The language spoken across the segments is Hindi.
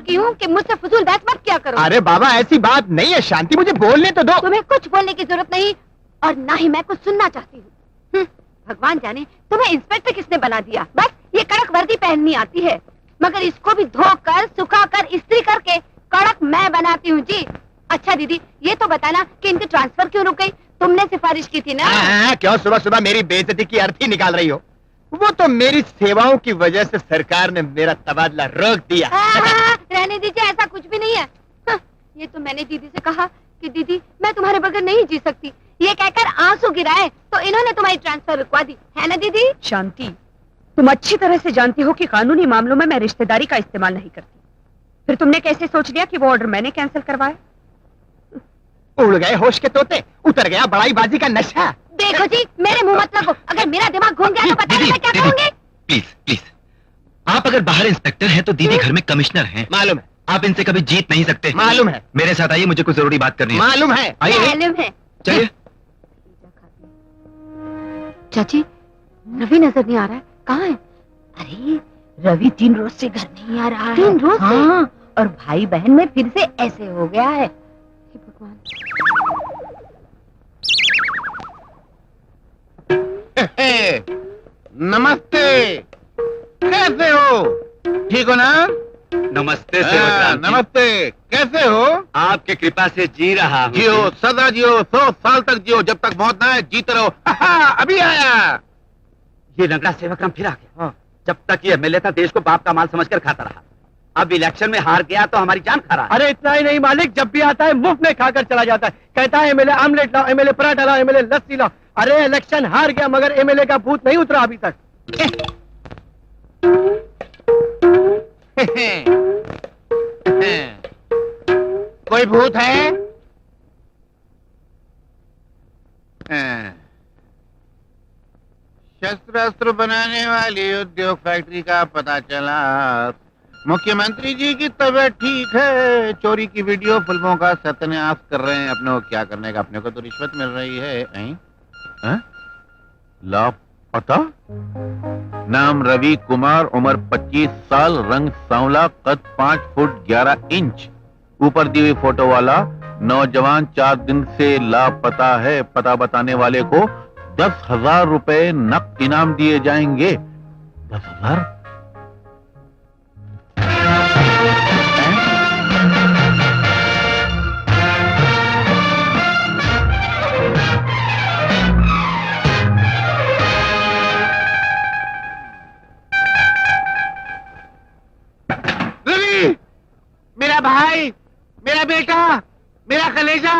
चुकी हूँ कि मुझसे फजूल बहस मत किया करो। अरे बाबा ऐसी बात नहीं है शांति, मुझे बोलने तो दो। तुम्हें कुछ बोलने की जरूरत नहीं और ना ही मैं कुछ सुनना चाहती हूँ। भगवान जाने तुम्हें इंस्पेक्टर किसने बना दिया। बस ये कड़क वर्दी पहननी आती है, मगर इसको भी धोकर सुखाकर इस्त्री करके कड़क मैं बनाती हूँ जी। अच्छा दीदी ये तो बताना कि इनकी ट्रांसफर क्यों रुक गई? तुमने सिफारिश की थी ना। क्यों सुबह सुबह मेरी बेइज्जती की अर्थी निकाल रही हो? वो तो मेरी सेवाओं की वजह से सरकार ने मेरा तबादला रोक दिया। रहने दीजिए, ऐसा कुछ भी नहीं है। ये तो मैंने दीदी से कहा कि दीदी मैं तुम्हारे बगैर नहीं जी सकती। ये कहकर आंसू गिराए तो इन्होंने तुम्हारी ट्रांसफर रुकवा दी, है ना दीदी? शांति, तुम अच्छी तरह से जानती हो कि कानूनी मामलों में मैं रिश्तेदारी का इस्तेमाल नहीं करती। फिर तुमने कैसे सोच लिया कि वो ऑर्डर मैंने कैंसिल करवाया? उड़ गए होश के तोते, उतर गया बड़ाई बाजी का नशा। देखो जी मेरे मुंह मत लगो, अगर मेरा दिमाग घूम गया तो बताइए मैं क्या कहूँगी। प्लीज प्लीज, आप अगर बाहर इंस्पेक्टर हैं तो दीदी घर में कमिश्नर हैं। मालूम है। आप इनसे कभी जीत नहीं सकते। मालूम है। मेरे साथ आइए, मुझे कुछ जरूरी बात करनी है। मालूम है। आइए मालूम है। चलिए। चाची रवि नजर नहीं आ रहा है, कहाँ है? अरे रवि 3 रोज से घर नहीं आ रहा है। 3 रोज से? हाँ, और भाई बहन में फिर से ऐसे हो गया है। हे भगवान। नमस्ते, कैसे हो? ठीक हो ना? नमस्ते नमस्ते, कैसे हो? आपके कृपा से जी रहा हूँ। जियो सदा जियो, 100 साल तक जियो, जब तक मौत ना आए जीते रहो। अभी आया। ये लंगड़ा सेवक राम फिर आ गया। जब तक ये एमएलए था देश को बाप का माल समझकर खाता रहा, अब इलेक्शन में हार गया तो हमारी जान खा रहा है। अरे इतना ही नहीं मालिक, जब भी आता है मुफ्त में खाकर चला जाता है। कहता है एमएलए आमलेट लाओ, एमएलए पराठा लाओ, एमएलए लस्सी लाओ। अरे इलेक्शन हार गया मगर एमएलए का भूत नहीं उतरा अभी तक। कोई भूत है? शस्त्र अस्त्र बनाने वाली उद्योग फैक्ट्री का पता चला। मुख्यमंत्री जी की तबीयत ठीक है, चोरी की वीडियो फिल्मों का सत्यानाश कर रहे हैं। अपने को क्या करने का, अपने को तो रिश्वत मिल रही है। लापता, नाम रवि कुमार, उम्र 25 साल, रंग सांवला, कद 5 फुट 11 इंच। ऊपर दी हुई फोटो वाला नौजवान 4 दिन से लापता है। पता बताने वाले को 10,000 रुपए नकद इनाम दिए जाएंगे। 10,000? रवि, मेरा भाई, मेरा बेटा, मेरा कलेजा,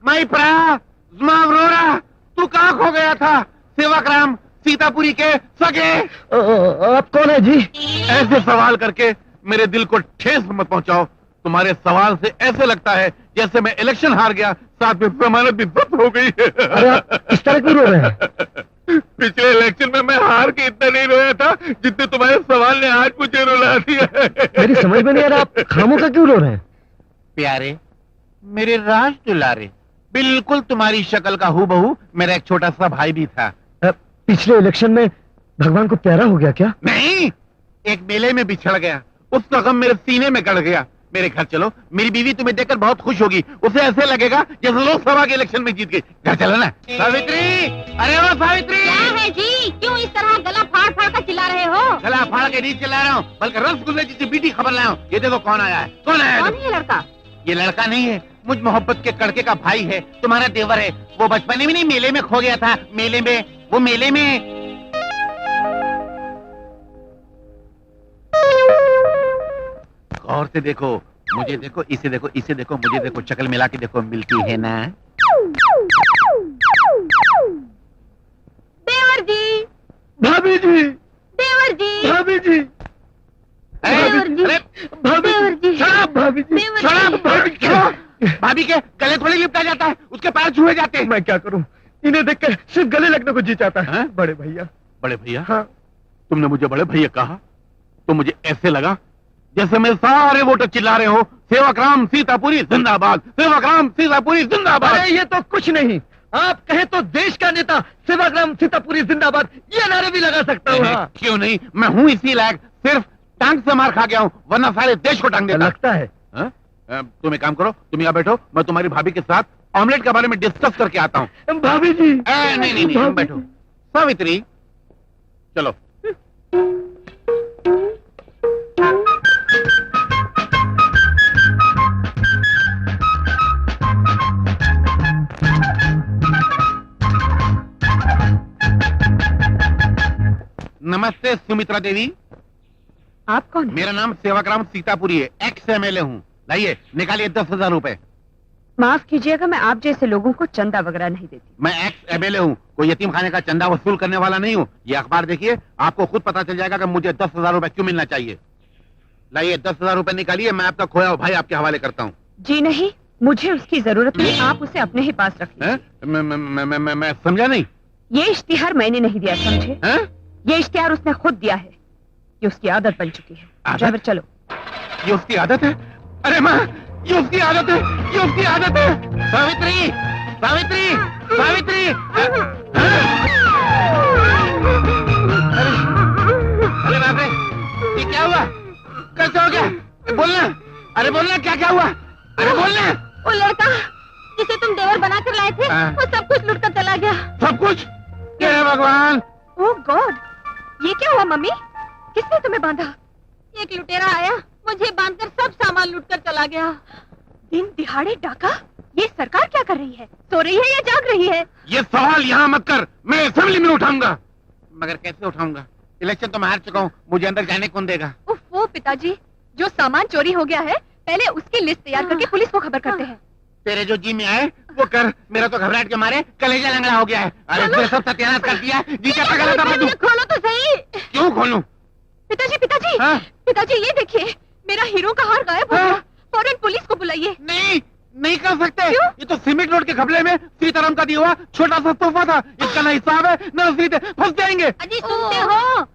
माई प्रा, जुमा अरोरा, तू कहाँ खो गया था? सेवक राम सीतापुरी के सगे। आप कौन है जी? ऐसे सवाल करके मेरे दिल को ठेस मत पहुंचाओ। तुम्हारे सवाल से ऐसे लगता है जैसे मैं इलेक्शन हार गया, साथ में जमानत भी जब्त हो गई है। अरे आप इस तरह क्यों रो रहे हैं? पिछले इलेक्शन में मैं हार के इतना नहीं रोया था जितने तुम्हारे सवाल ने आज मुझे रुला दिया। मेरी समझ में नहीं आ रहा, आप खामों का क्यों रो रहे हैं? प्यारे मेरे राज दुलारे, बिल्कुल तुम्हारी शक्ल का हूबहू मेरा एक छोटा सा भाई भी था। पिछले इलेक्शन में भगवान को प्यारा हो गया क्या? नहीं, एक मेले में बिछड़ गया, उसका गम मेरे सीने में गड़ गया। मेरे घर चलो, मेरी बीवी तुम्हें देखकर बहुत खुश होगी। उसे ऐसे लगेगा जैसे लोकसभा के इलेक्शन में जीत गई। घर चलो ना। सावित्री, अरे वो सावित्री। क्या है जी, क्यों इस तरह गला फाड़ फाड़ कर चिल्ला रहे हो? गला फाड़ के नहीं चिल्ला रहा हूँ, बल्कि रसगुल्ले जैसी बीटी खबर लाया हूँ। ये देखो कौन आया है। कौन आया है? कौन है ये लड़का? ये लड़का नहीं है, मुझ मोहब्बत के कड़के का भाई है, तुम्हारा देवर है। वो बचपन में नहीं मेले में खो गया था। मेले में, वो मेले में। गौर से देखो, मुझे देखो, इसे देखो, इसे देखो, मुझे देखो, शक्ल मिला के देखो, मिलती है ना? देवर जी, भाभी जी, देवर जी, भाभी जी, देवर जी, अरे भाभी देवर जी, शराब, भाभी जी, देवर जी। शराब, भाभी के गले थोड़ी लिपटा जाता है, उसके पैर छुए जाते हैं। मैं क्या करूं, इन्हें देखकर सिर्फ गले लगने को जी चाहता है। हाँ? बड़े भैया। बड़े भैया? हाँ। तुमने मुझे बड़े भैया कहा तो मुझे ऐसे लगा जैसे मेरे सारे वोटर चिल्ला रहे हो, सेवक राम सीतापुरी जिंदाबाद, सेवक राम सीतापुरी जिंदाबाद। अरे ये तो कुछ नहीं, आप कहे तो देश का नेता सेवाग्राम सीतापुरी जिंदाबाद ये नारे भी लगा सकता हूँ। हाँ। क्यों नहीं, मैं हूँ इसी लायक। सिर्फ टांग से मार खा गया हूँ, वरना सारे देश को टांग देता। लगता है। हाँ? तुम एक काम करो, तुम यहाँ बैठो, मैं तुम्हारी भाभी के साथ ऑमलेट के बारे में डिस्कस करके आता हूँ। भाभी जी। नहीं, तुम बैठो। सावित्री, चलो। नमस्ते सुमित्रा देवी। आप कौन? मेरा नाम सेवाग्राम सीतापुरी है, एक्स एमएलए हूँ। लाइए, निकालिए 10,000 रुपए। माफ कीजिएगा, मैं आप जैसे लोगों को चंदा वगैरह नहीं देती। मैं एक्स एमएलए हूँ, कोई यतीम खाने का चंदा वसूल करने वाला नहीं हूँ। ये अखबार देखिए, आपको खुद पता चल जाएगा कि मुझे 10,000 रुपए क्यों मिलना चाहिए। लाइए 10,000 रुपए निकालिए, मैं आपका खोया हुआ भाई आपके हवाले करता हूँ। जी नहीं, मुझे उसकी जरूरत नहीं, आप उसे अपने ही पास रखिए। मैं समझा नहीं। ये इश्तिहार मैंने नहीं दिया, समझे? है? ये इश्तिहार उसने खुद दिया है। ये उसकी आदत बन चुकी है। आदत? ड्राइवर चलो। ये उसकी आदत है? अरे माँ, ये उसकी आदत है, ये उसकी आदत है। सावित्री, सावित्री, सावित्री। अरे बाप रे, ये क्या हुआ? कैसे हो गया? बोलना, अरे बोलना, क्या क्या हुआ? अरे बोलना। वो लड़का जिसे तुम देवर बना कर लाए थे, हाँ। वो सब कुछ लुट कर चला गया। सब कुछ? हे भगवान। ओह गॉड, ये क्या हुआ मम्मी? किसने तुम्हें बांधा? एक लुटेरा आया, मुझे बांधकर सब सामान लूट कर चला गया। दिन दिहाड़े डाका? ये सरकार क्या कर रही है? सो रही है या जाग रही है? ये सवाल यहाँ मत कर, मैं असेंबली में उठाऊंगा। मगर कैसे उठाऊंगा? इलेक्शन तो मैं हार चुका हूँ, मुझे अंदर जाने कौन देगा? उफ, वो पिताजी, जो सामान चोरी हो गया है, पहले उसकी लिस्ट तैयार करके पुलिस को खबर करते हैं। तेरे जो जी में आए वो कर, मेरा तो घबराहट के मारे कलेजा लंगड़ा हो गया है। अरे इसने सब सत्यानाश कर दिया। जी क्या गलत है? खोलो तो सही। क्यों खोलूं? पिताजी पिताजी, हाँ? पिताजी ये देखिए, मेरा हीरो का हार गायब हो गया। फौरन पुलिस को बुलाइए। नहीं, नहीं कर सकते। क्यों? ये तो सीमेंट रोड के घपले में सीताराम का दिया हुआ छोटा सा तोहफा था। इसका ना हिसाब है न रसीद है, फंस जाएंगे। अजी सुनते हो?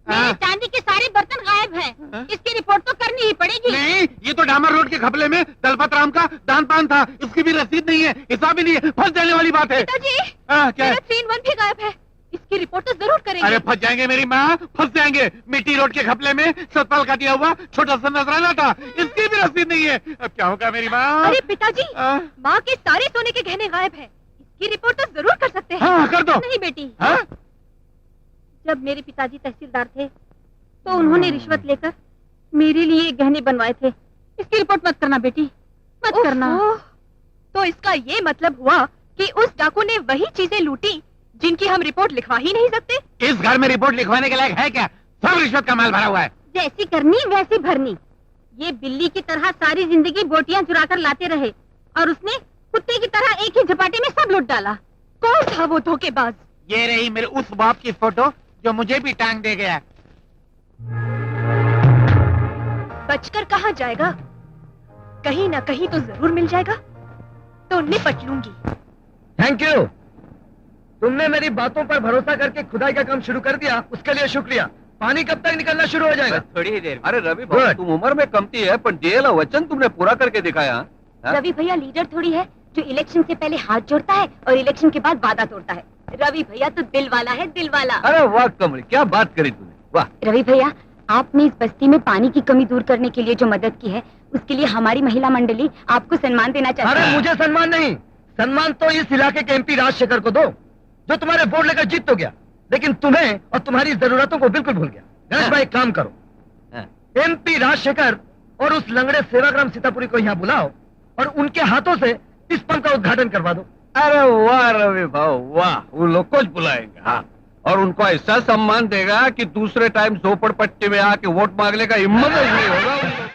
मेरे हाँ। चांदी के सारे बर्तन गायब हैं। हाँ? इसकी रिपोर्ट तो करनी ही पड़ेगी। नहीं, ये तो डामर रोड के घपले में दलपत राम का दान पान था। इसकी भी रसीद नहीं है, हिसाब भी नहीं है, फंस जाने वाली बात है। पिताजी, क्या है? मेरा 3-1 भी गायब है। इसकी रिपोर्ट तो जरूर करेंगे। अरे फंस जाएंगे मेरी माँ, फंस जाएंगे। मिट्टी रोड के घपले में सतपाल का दिया हुआ छोटा सा नजराना था, इसकी भी रसीद नहीं है। अब क्या होगा मेरी माँ? अरे पिताजी, हाँ? माँ के सारे सोने के गहने गायब हैं। इसकी रिपोर्ट तो जरूर कर सकते हैं। हाँ, कर दो। नहीं बेटी, हाँ? जब मेरे पिताजी तहसीलदार थे तो उन्होंने रिश्वत लेकर मेरे लिए ये गहने बनवाए थे। इसकी रिपोर्ट मत करना बेटी, मत करना। ओह, तो इसका ये मतलब हुआ कि उस डाकू ने वही चीजें लूटी जिनकी हम रिपोर्ट लिखवा ही नहीं सकते। इस घर में रिपोर्ट लिखवाने के लायक है क्या? सब रिश्वत का माल भरा हुआ है। जैसी करनी वैसी भरनी। ये बिल्ली की तरह सारी जिंदगी बोटियां चुरा कर लाते रहे और उसने कुत्ते की तरह एक ही झपाटे में सब लूट डाला। कौन था वो धोखेबाज? ये रही मेरे उस बाप की फोटो जो मुझे भी टांग दे गया। बचकर कहाँ जाएगा? कहीं ना कहीं तो जरूर मिल जाएगा, तो निपट लूंगी। Thank you. तुमने मेरी बातों पर भरोसा करके खुदाई का काम शुरू कर दिया, उसके लिए शुक्रिया। पानी कब तक निकलना शुरू हो जाएगा? थोड़ी ही देर। अरे रवि भाई, Good. तुम उम्र में कमती है पर जेल और वचन तुमने पूरा करके दिखाया। हाँ? रवि भैया लीडर थोड़ी है जो इलेक्शन से पहले हाथ जोड़ता है और इलेक्शन के बाद वादा तोड़ता है। रवि भैया तो दिल वाला है, दिल वाला। अरे वाह कमल, क्या बात करी तूने, वाह। रवि भैया, आपने इस बस्ती में पानी की कमी दूर करने के लिए जो मदद की है, उसके लिए हमारी महिला मंडली आपको सम्मान देना चाहती अरे है। मुझे सम्मान नहीं, सम्मान तो इस इलाके के एमपी राजशेखर को दो, जो तुम्हारे वोट लेकर जीत तो गया, लेकिन तुम्हें और तुम्हारी जरूरतों को बिल्कुल भूल गया। गणेश भाई, एक काम करो, हाँ। एमपी राजशेखर और उस लंगड़े सेवाग्राम सीतापुरी को यहाँ बुलाओ और उनके हाथों से इस पंप का उद्घाटन करवा दो। अरे वाह रवि भाई वाह, वो लोग को बुलाएंगे। हाँ, और उनको ऐसा सम्मान देगा कि दूसरे टाइम झोपड़पट्टी में आके वोट मांगने का हिम्मत ही नहीं होगा उनको।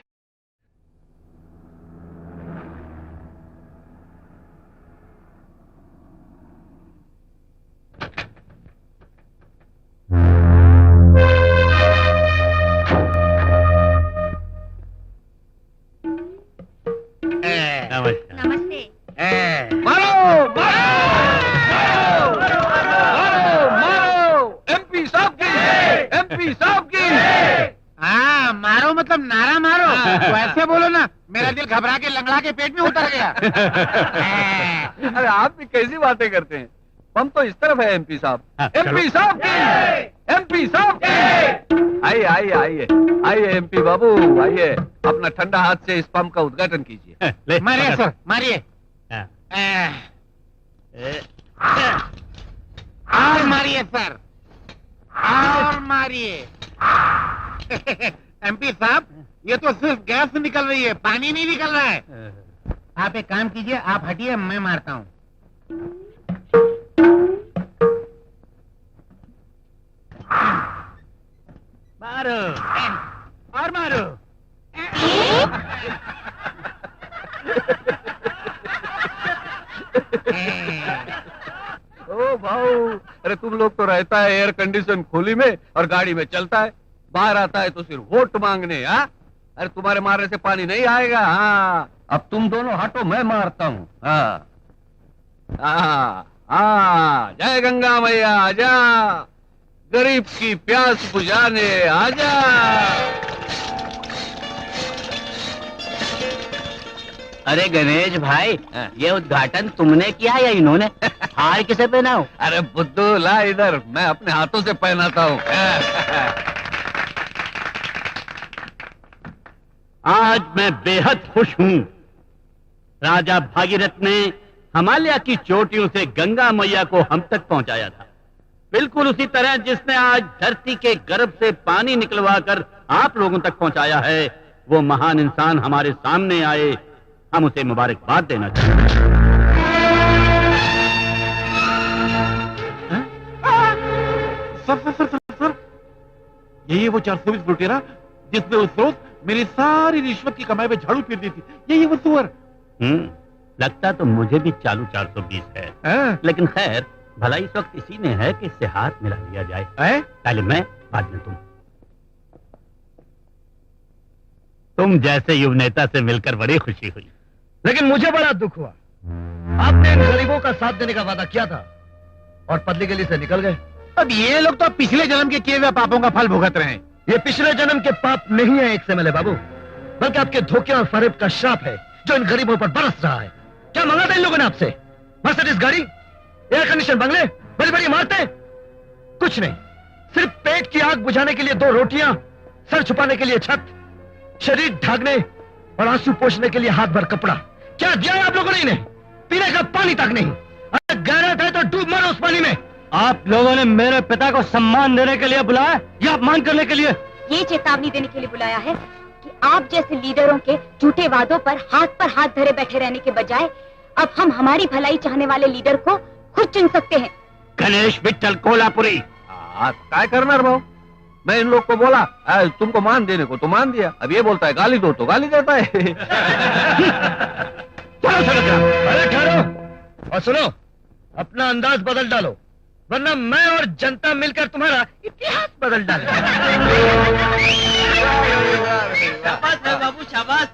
नमस्ते। मारो मारो मारो मारो, एमपी साहब की, एमपी साहब की। हाँ, मारो मतलब नारा मारो। वैसे बोलो ना, मेरा दिल घबरा के लंगड़ा के पेट में उतर गया। अरे आप भी कैसी बातें करते हैं, हम तो इस तरफ है एमपी साहब, एमपी साहब की। एमपी साहब। आइए आइए आइए आइए एमपी बाबू आइए, अपना ठंडा हाथ से इस पंप का उद्घाटन कीजिए। मारिए सर, मारिए। और मारिए सर, और मारिए। एमपी साहब, ये तो सिर्फ गैस निकल रही है, पानी नहीं निकल रहा है। आप एक काम कीजिए, आप हटिए, मैं मारता हूँ। मारो और मारो। ओ भाऊ, अरे तुम लोग तो रहता है एयर कंडीशन खोली में और गाड़ी में चलता है, बाहर आता है तो सिर्फ वोट मांगने। हाँ, अरे तुम्हारे मारने से पानी नहीं आएगा। हाँ, अब तुम दोनों हटो, मैं मारता हूँ। हाँ हाँ हाँ, जय गंगा मैया आजा, गरीब की प्यास बुझाने आजा। अरे गणेश भाई, ये उद्घाटन तुमने किया या इन्होंने? हार किसे पहना हो? अरे बुद्धू ला इधर, मैं अपने हाथों से पहनाता हूँ। आज मैं बेहद खुश हूँ। राजा भागीरथ ने हिमालय की चोटियों से गंगा मैया को हम तक पहुंचाया था, बिल्कुल उसी तरह जिसने आज धरती के गर्भ से पानी निकलवाकर आप लोगों तक पहुंचाया है। वो महान इंसान हमारे सामने आए, हम उसे मुबारकबाद देना चाहते हैं। सर, यही वो 420 लुटेरा जिसने उस रोज मेरी सारी रिश्वत की कमाई में झाड़ू फिर दी थी। यही वो सुअर। लगता तो मुझे भी चालू 420 है, लेकिन खैर भला इस वक्त इसी ने है कि इससे हाथ मिला लिया जाए। पहले मैं, बाद में तुम जैसे युव नेता से मिलकर बड़ी खुशी हुई। लेकिन मुझे बड़ा दुख हुआ, आपने इन गरीबों का साथ देने का वादा किया था और पतली गली से निकल गए। अब ये लोग तो पिछले जन्म के किए हुए पापों का फल भुगत रहे हैं। ये पिछले जन्म के पाप नहीं है एक से मिले बाबू, बल्कि आपके धोखे और फरेब का श्राप है जो इन गरीबों पर बरस रहा है। क्या मांगा था इन लोगों ने आपसे? मर्सिडीज गाड़ी, एयर कंडीशन बंगले, बड़ी बड़ी इमारतें? कुछ नहीं, सिर्फ पेट की आग बुझाने के लिए 2 रोटियां, सर छुपाने के लिए छत, शरीर ढाकने और आंसू पोंछने के लिए हाथ भर कपड़ा। क्या दिया है आप लोगों ने इन्हें? पीने का पानी तक नहीं। अगर गैरत है तो डूब मरो उस पानी में। आप लोगों ने मेरे पिता को सम्मान देने के लिए बुलाया या अपमान करने के लिए? ये चेतावनी देने के लिए बुलाया है कि आप जैसे लीडरों के झूठे वादों पर हाथ धरे बैठे रहने के बजाय अब हम हमारी भलाई चाहने वाले लीडर को खुद चुन सकते हैं। गणेश विट्ठल कोल्हापुरी। काय करना भाऊ, मैं इन लोग को बोला तुमको मान देने को तो मान दिया, अब ये बोलता है गाली दो तो गाली देता है। चलो अरे ठहरो और सुनो, अपना अंदाज बदल डालो, वरना मैं और जनता मिलकर तुम्हारा इतिहास बदल डालेंगे। शाबाश है बाबू, शाबाश।